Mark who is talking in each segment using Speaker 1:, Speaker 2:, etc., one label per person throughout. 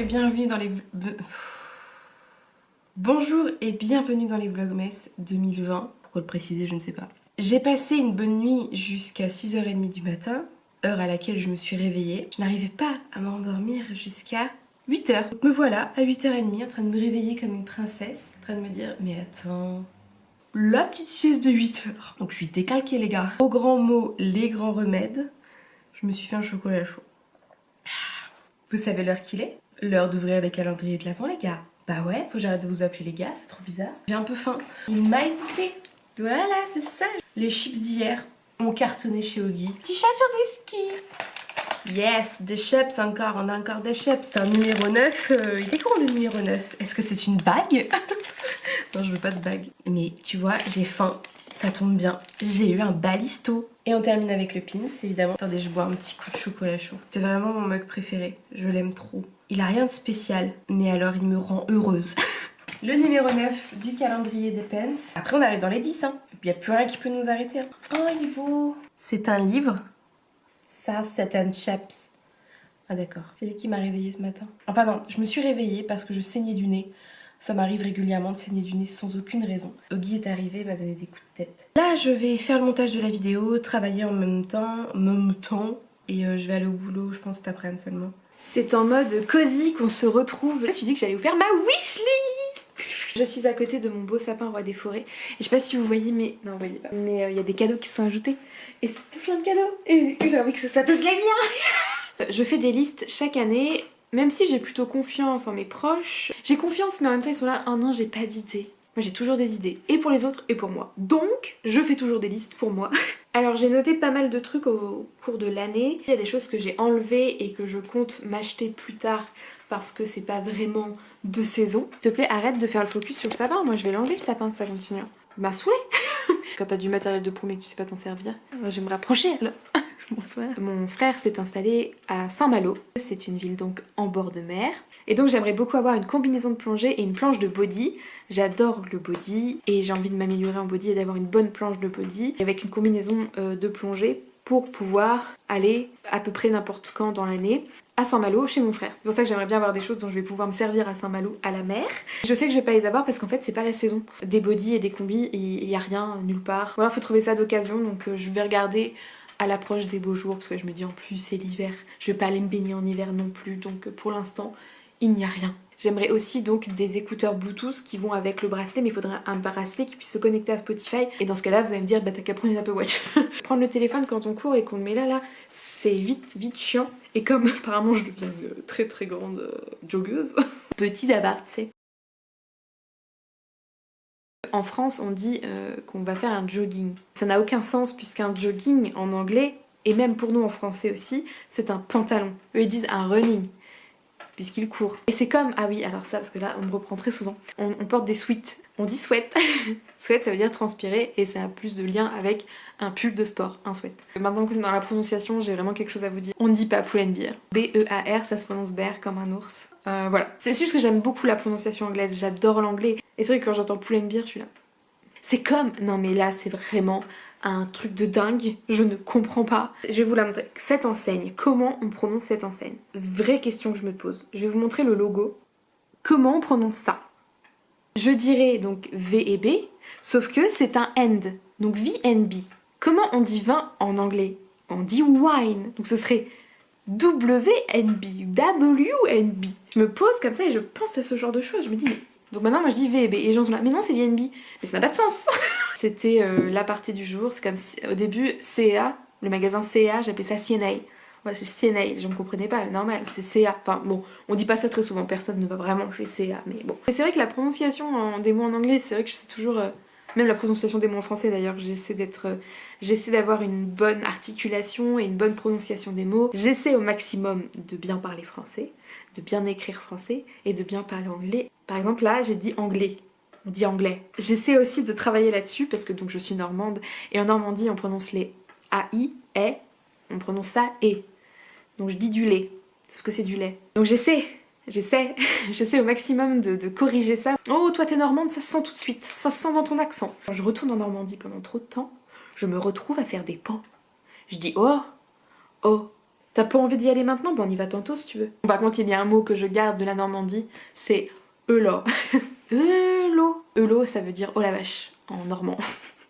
Speaker 1: bienvenue dans les... Bonjour et bienvenue dans les Vlogmas 2020. Pourquoi le préciser, je ne sais pas. J'ai passé une bonne nuit jusqu'à 6h30 du matin, heure à laquelle je me suis réveillée. Je n'arrivais pas à m'endormir jusqu'à 8h. Donc me voilà à 8h30 en train de me réveiller comme une princesse, en train de me dire mais attends... La petite sieste de 8h. Donc je suis décalquée les gars. Au grand mot, les grands remèdes. Je me suis fait un chocolat chaud. Vous savez l'heure qu'il est? L'heure d'ouvrir les calendriers de l'avant les gars. Bah ouais, faut que j'arrête de vous appeler les gars, c'est trop bizarre. J'ai un peu faim. Il m'a écouté. Voilà, c'est ça. Les chips d'hier ont cartonné chez Oggy. Petit chat sur des skis. Yes, des chips encore, on a encore des chips. C'est un numéro 9. Il est grand le numéro 9. Est-ce que c'est une bague? Non, je veux pas de bague. Mais tu vois, j'ai faim. Ça tombe bien. J'ai eu un balisto. Et on termine avec le pins, évidemment. Attendez, je bois un petit coup de chocolat chaud. C'est vraiment mon mug préféré. Je l'aime trop. Il a rien de spécial, mais alors il me rend heureuse. Le numéro 9 du calendrier des pens. Après, on arrive dans les 10, hein. Il n'y a plus rien qui peut nous arrêter. Oh, il est beau. C'est un livre. Ça, c'est un chaps. Ah d'accord. C'est lui qui m'a réveillée ce matin. Enfin non, je me suis réveillée parce que je saignais du nez. Ça m'arrive régulièrement de saigner du nez sans aucune raison. Oggy est arrivé, m'a donné des coups de tête. Là, je vais faire le montage de la vidéo, travailler en même temps, et je vais aller au boulot, je pense, cet après-midi seulement. C'est en mode cosy qu'on se retrouve. Je me suis dit que j'allais vous faire ma wishlist. Je suis à côté de mon beau sapin roi des forêts. Et je sais pas si vous voyez, mais... Non, vous voyez pas. Mais il y a des cadeaux qui sont ajoutés. Et c'est tout plein de cadeaux. Et j'ai envie que ça soit tous les miens. Je fais des listes chaque année. Même si j'ai plutôt confiance en mes proches, j'ai confiance mais en même temps ils sont là, oh non j'ai pas d'idées. Moi j'ai toujours des idées, et pour les autres et pour moi. Donc je fais toujours des listes pour moi. Alors j'ai noté pas mal de trucs au cours de l'année. Il y a des choses que j'ai enlevées et que je compte m'acheter plus tard parce que c'est pas vraiment de saison. S'il te plaît arrête de faire le focus sur le sapin, moi je vais l'enlever le sapin, ça continue. M'a saoulé. Quand t'as du matériel de promo et que tu sais pas t'en servir, moi, je vais me rapprocher là. Bonsoir. Mon frère s'est installé à Saint-Malo. C'est une ville donc en bord de mer. Et donc j'aimerais beaucoup avoir une combinaison de plongée et une planche de body. J'adore le body et j'ai envie de m'améliorer en body et d'avoir une bonne planche de body avec une combinaison de plongée pour pouvoir aller à peu près n'importe quand dans l'année à Saint-Malo chez mon frère. C'est pour ça que j'aimerais bien avoir des choses dont je vais pouvoir me servir à Saint-Malo à la mer. Je sais que je vais pas les avoir parce qu'en fait c'est pas la saison. Des bodys et des combis, il y a rien nulle part. Voilà, faut trouver ça d'occasion donc je vais regarder à l'approche des beaux jours parce que je me dis en plus c'est l'hiver, je vais pas aller me baigner en hiver non plus donc pour l'instant il n'y a rien. J'aimerais aussi donc des écouteurs Bluetooth qui vont avec le bracelet, mais il faudrait un bracelet qui puisse se connecter à Spotify et dans ce cas là vous allez me dire bah t'as qu'à prendre une Apple Watch. Prendre le téléphone quand on court et qu'on le met là c'est vite chiant et comme apparemment je deviens une très grande joggeuse, petit d'abord tu sais. En France, on dit qu'on va faire un jogging. Ça n'a aucun sens puisqu'un jogging en anglais, et même pour nous en français aussi, c'est un pantalon. Eux ils disent un running, puisqu'ils courent. Et c'est comme, ah oui, alors ça, parce que là on me reprend très souvent, on porte des sweats. On dit sweat. Sweat ça veut dire transpirer et ça a plus de lien avec un pull de sport, un sweat. Maintenant que dans la prononciation, j'ai vraiment quelque chose à vous dire. On ne dit pas pull and bear. B-E-A-R, ça se prononce bear comme un ours. Voilà. C'est juste que j'aime beaucoup la prononciation anglaise, j'adore l'anglais. Et c'est vrai que quand j'entends pull and bear, je suis là. C'est comme... Non mais là c'est vraiment un truc de dingue, je ne comprends pas. Je vais vous la montrer. Cette enseigne, comment on prononce cette enseigne? Vraie question que je me pose. Je vais vous montrer le logo. Comment on prononce ça? Je dirais donc V et B, sauf que c'est un end, donc VNB. Comment on dit vin en anglais? On dit wine, donc ce serait WNB, WNB. Je me pose comme ça et je pense à ce genre de choses, je me dis mais... Donc maintenant moi je dis V et B et les gens sont là, mais non c'est VNB, mais ça n'a pas de sens. C'était la partie du jour, c'est comme si, au début CA, le magasin CA, j'appelais ça CNA. Ouais, c'est CNA, les gens ne comprenaient pas, normal, c'est CA. Enfin bon, on dit pas ça très souvent, personne ne va vraiment chez CA, mais bon. Et c'est vrai que la prononciation des mots en anglais, c'est vrai que je sais toujours... même la prononciation des mots en français d'ailleurs, j'essaie d'avoir une bonne articulation et une bonne prononciation des mots. J'essaie au maximum de bien parler français, de bien écrire français et de bien parler anglais. Par exemple là, j'ai dit anglais. On dit anglais. J'essaie aussi de travailler là-dessus parce que donc je suis normande et en Normandie on prononce les AI, et, on prononce ça et. Donc je dis du lait, sauf que c'est du lait. Donc j'essaie au maximum de corriger ça. Oh toi t'es normande, ça se sent tout de suite, ça se sent dans ton accent. Quand je retourne en Normandie pendant trop de temps, je me retrouve à faire des pans. Je dis oh,
Speaker 2: T'as pas envie d'y aller maintenant? Bon, on y va tantôt si tu veux. Par contre, il y a un mot que je garde de la Normandie, c'est Eula. Eula. Eula, ça veut dire oh la vache en normand.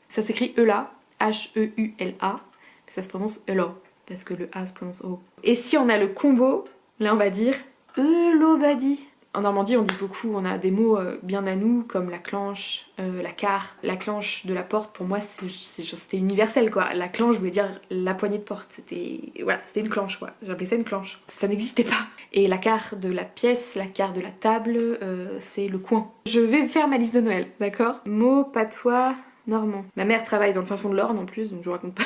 Speaker 2: Ça s'écrit Eula, H-E-U-L-A, mais ça se prononce Eula, parce que le A se prononce O. Et si on a le combo, là on va dire Eulobadi. En Normandie, on dit beaucoup, on a des mots bien à nous, comme la clenche, la carre. La clenche de la porte, pour moi, c'était universel, quoi. La clenche voulait dire la poignée de porte. Voilà, c'était une clenche, quoi. J'appelais ça une clenche. Ça n'existait pas. Et la carre de la pièce, la carre de la table, c'est le coin. Je vais faire ma liste de Noël, d'accord? Mots, patois, normand. Ma mère travaille dans le fin fond de l'Orne, en plus, donc je vous raconte pas.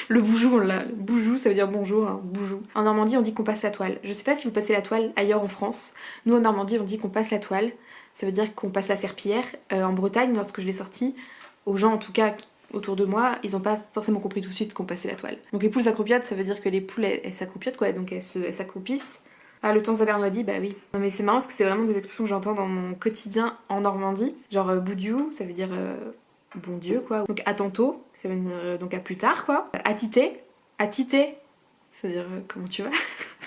Speaker 2: Le boujou, on l'a. Boujou, ça veut dire bonjour, hein, boujou. En Normandie, on dit qu'on passe la toile. Je sais pas si vous passez la toile ailleurs en France. Nous, en Normandie, on dit qu'on passe la toile. Ça veut dire qu'on passe la serpillière. En Bretagne, lorsque je l'ai sorti, aux gens en tout cas autour de moi, ils ont pas forcément compris tout de suite qu'on passait la toile. Donc les poules s'accroupiotent, ça veut dire que les poules, elles s'accroupiotent, quoi. Donc elles s'accroupissent. Ah, le temps s'abernoidit, bah oui. Non mais c'est marrant parce que c'est vraiment des expressions que j'entends dans mon quotidien en Normandie. Genre boudiou, ça veut dire... bon Dieu quoi. Donc à tantôt, ça veut dire donc à plus tard quoi. Atité, ça veut dire comment tu vas.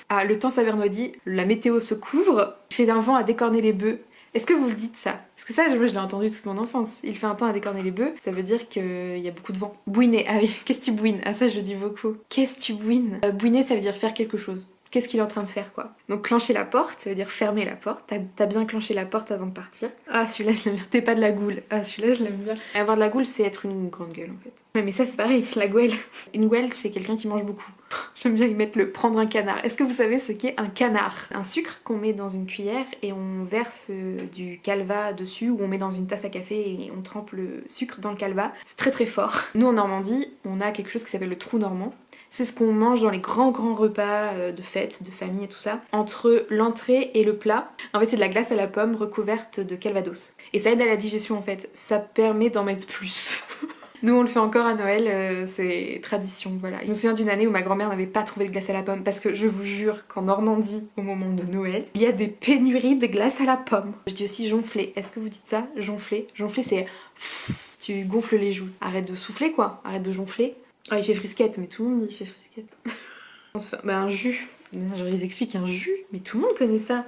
Speaker 2: Ah, le temps s'avernoidit, la météo se couvre, il fait un vent à décorner les bœufs. Est-ce que vous le dites ça? Parce que ça, moi je l'ai entendu toute mon enfance. Il fait un temps à décorner les bœufs, ça veut dire qu'il y a beaucoup de vent. Bouiner, ah oui, qu'est-ce que tu bouines? Ah ça je le dis beaucoup. Qu'est-ce que tu bouines? Bouiner ça veut dire faire quelque chose. Qu'est-ce qu'il est en train de faire quoi? Donc clencher la porte, ça veut dire fermer la porte. T'as bien clenché la porte avant de partir. Ah celui-là je l'aime bien. T'es pas de la goule. Ah celui-là je l'aime bien. Avoir de la goule c'est être une grande gueule en fait. Ouais, mais ça c'est pareil, la gouelle. Une gouelle c'est quelqu'un qui mange beaucoup. J'aime bien y mettre le prendre un canard. Est-ce que vous savez ce qu'est un canard? Un sucre qu'on met dans une cuillère et on verse du calva dessus, ou on met dans une tasse à café et on trempe le sucre dans le calva. C'est très très fort. Nous en Normandie, on a quelque chose qui s'appelle le trou normand. C'est ce qu'on mange dans les grands repas de fête, de famille et tout ça. Entre l'entrée et le plat, en fait c'est de la glace à la pomme recouverte de calvados. Et ça aide à la digestion en fait, ça permet d'en mettre plus. Nous on le fait encore à Noël, c'est tradition, voilà. Je me souviens d'une année où ma grand-mère n'avait pas trouvé de glace à la pomme parce que je vous jure qu'en Normandie, au moment de Noël, il y a des pénuries de glace à la pomme. Je dis aussi jonfler, est-ce que vous dites ça? Jonfler? Jonfler c'est... tu gonfles les joues. Arrête de souffler quoi, arrête de jonfler. Ah il fait frisquette, mais tout le monde dit il fait frisquette. On se fait... Bah un jus, je les explique un jus, mais tout le monde connaît ça.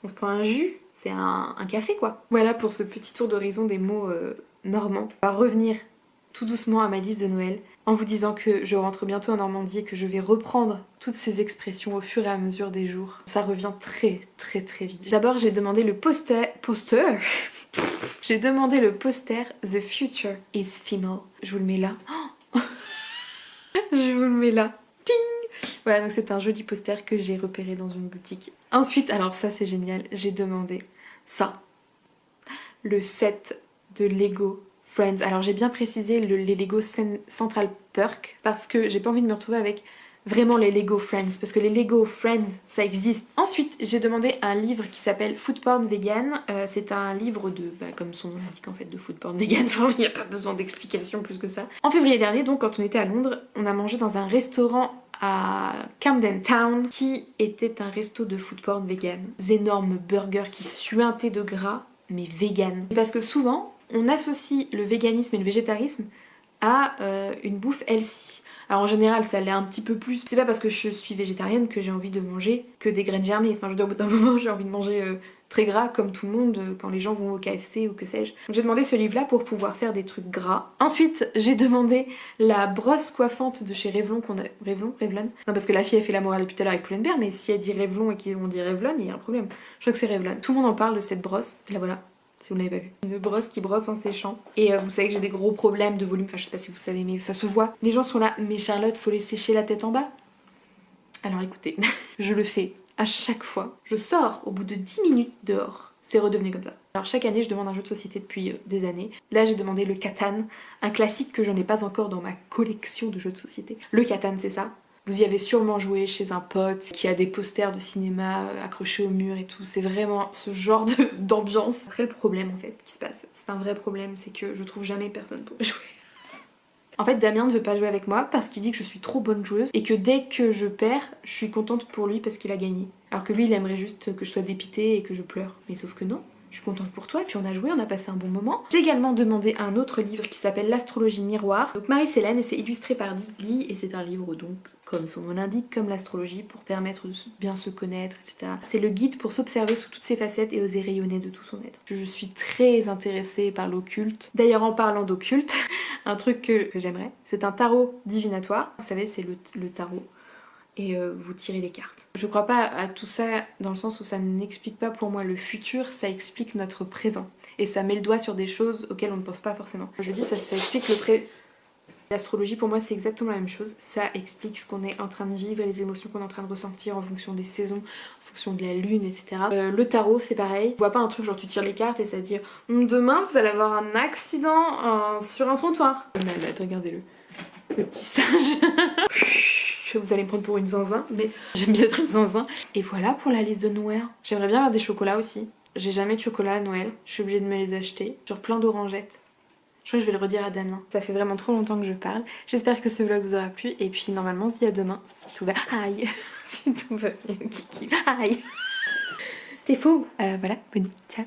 Speaker 2: On se prend un jus, c'est un café quoi. Voilà pour ce petit tour d'horizon des mots normands. On va revenir tout doucement à ma liste de Noël en vous disant que je rentre bientôt en Normandie et que je vais reprendre toutes ces expressions au fur et à mesure des jours. Ça revient très très très vite. D'abord j'ai demandé le poster j'ai demandé le poster The Future is Female. Je vous le mets là. Je vous le mets là. Ting. Voilà, donc c'est un joli poster que j'ai repéré dans une boutique. Ensuite, alors ça c'est génial, j'ai demandé ça. Le set de Lego Friends. Alors j'ai bien précisé les Lego Central Perk parce que j'ai pas envie de me retrouver avec vraiment les Lego Friends, parce que les Lego Friends ça existe. Ensuite j'ai demandé un livre qui s'appelle Food Porn Vegan. C'est un livre de, comme son nom l'indique en fait, de food porn vegan. Enfin il n'y a pas besoin d'explication plus que ça. En février dernier donc, quand on était à Londres, on a mangé dans un restaurant à Camden Town qui était un resto de food porn vegan. Des énormes burgers qui suintaient de gras mais vegan. Parce que souvent on associe le véganisme et le végétarisme à une bouffe healthy. Alors en général ça l'est un petit peu plus. C'est pas parce que je suis végétarienne que j'ai envie de manger que des graines germées. Enfin je veux dire au bout d'un moment j'ai envie de manger très gras comme tout le monde quand les gens vont au KFC ou que sais-je. Donc j'ai demandé ce livre là pour pouvoir faire des trucs gras. Ensuite j'ai demandé la brosse coiffante de chez Revlon qu'on a... Revlon? Non parce que la fille a fait la morale depuis tout à l'heure avec Pull&Bear, mais si elle dit Revlon et qu'on dit Revlon il y a un problème. Je crois que c'est Revlon. Tout le monde en parle de cette brosse. La voilà. Si vous ne l'avez pas vu. Une brosse qui brosse en séchant. Et vous savez que j'ai des gros problèmes de volume, enfin je sais pas si vous savez mais ça se voit. Les gens sont là, mais Charlotte faut les sécher la tête en bas. Alors écoutez, je le fais à chaque fois. Je sors au bout de 10 minutes dehors. C'est redevenu comme ça. Alors chaque année je demande un jeu de société depuis des années. Là j'ai demandé le Catan, un classique que je n'ai pas encore dans ma collection de jeux de société. Le Catan c'est ça. Vous y avez sûrement joué chez un pote qui a des posters de cinéma accrochés au mur et tout. C'est vraiment ce genre d'ambiance. Après le problème en fait qui se passe, c'est un vrai problème, c'est que je trouve jamais personne pour jouer. En fait Damien ne veut pas jouer avec moi parce qu'il dit que je suis trop bonne joueuse et que dès que je perds, je suis contente pour lui parce qu'il a gagné. Alors que lui il aimerait juste que je sois dépitée et que je pleure. Mais sauf que non. Je suis contente pour toi et puis on a joué, on a passé un bon moment. J'ai également demandé un autre livre qui s'appelle L'astrologie miroir. Donc Marie-Célène et c'est illustré par Digli et c'est un livre donc comme son nom l'indique, comme l'astrologie, pour permettre de bien se connaître, etc. C'est le guide pour s'observer sous toutes ses facettes et oser rayonner de tout son être. Je suis très intéressée par l'occulte. D'ailleurs, en parlant d'occulte, un truc que j'aimerais, c'est un tarot divinatoire. Vous savez, c'est le tarot. Et vous tirez les cartes. Je crois pas à tout ça dans le sens où ça n'explique pas pour moi le futur, ça explique notre présent. Et ça met le doigt sur des choses auxquelles on ne pense pas forcément. Je dis ça explique le présent. L'astrologie pour moi c'est exactement la même chose, ça explique ce qu'on est en train de vivre et les émotions qu'on est en train de ressentir en fonction des saisons, en fonction de la lune, etc. Le tarot c'est pareil, je vois pas un truc genre tu tires les cartes et ça dit demain vous allez avoir un accident sur un trottoir. Malade, regardez-le, le petit singe. Vous allez me prendre pour une zinzin, mais j'aime bien être une zinzin. Et voilà pour la liste de Noël. J'aimerais bien avoir des chocolats aussi. J'ai jamais de chocolat à Noël, je suis obligée de me les acheter. Genre plein d'orangettes. Je crois que je vais le redire à Damien. Ça fait vraiment trop longtemps que je parle. J'espère que ce vlog vous aura plu. Et puis normalement on se dit à demain. Si tout va... Aïe. Si tout va bien, Kiki. Aïe. T'es faux. Voilà, bonne nuit. Ciao.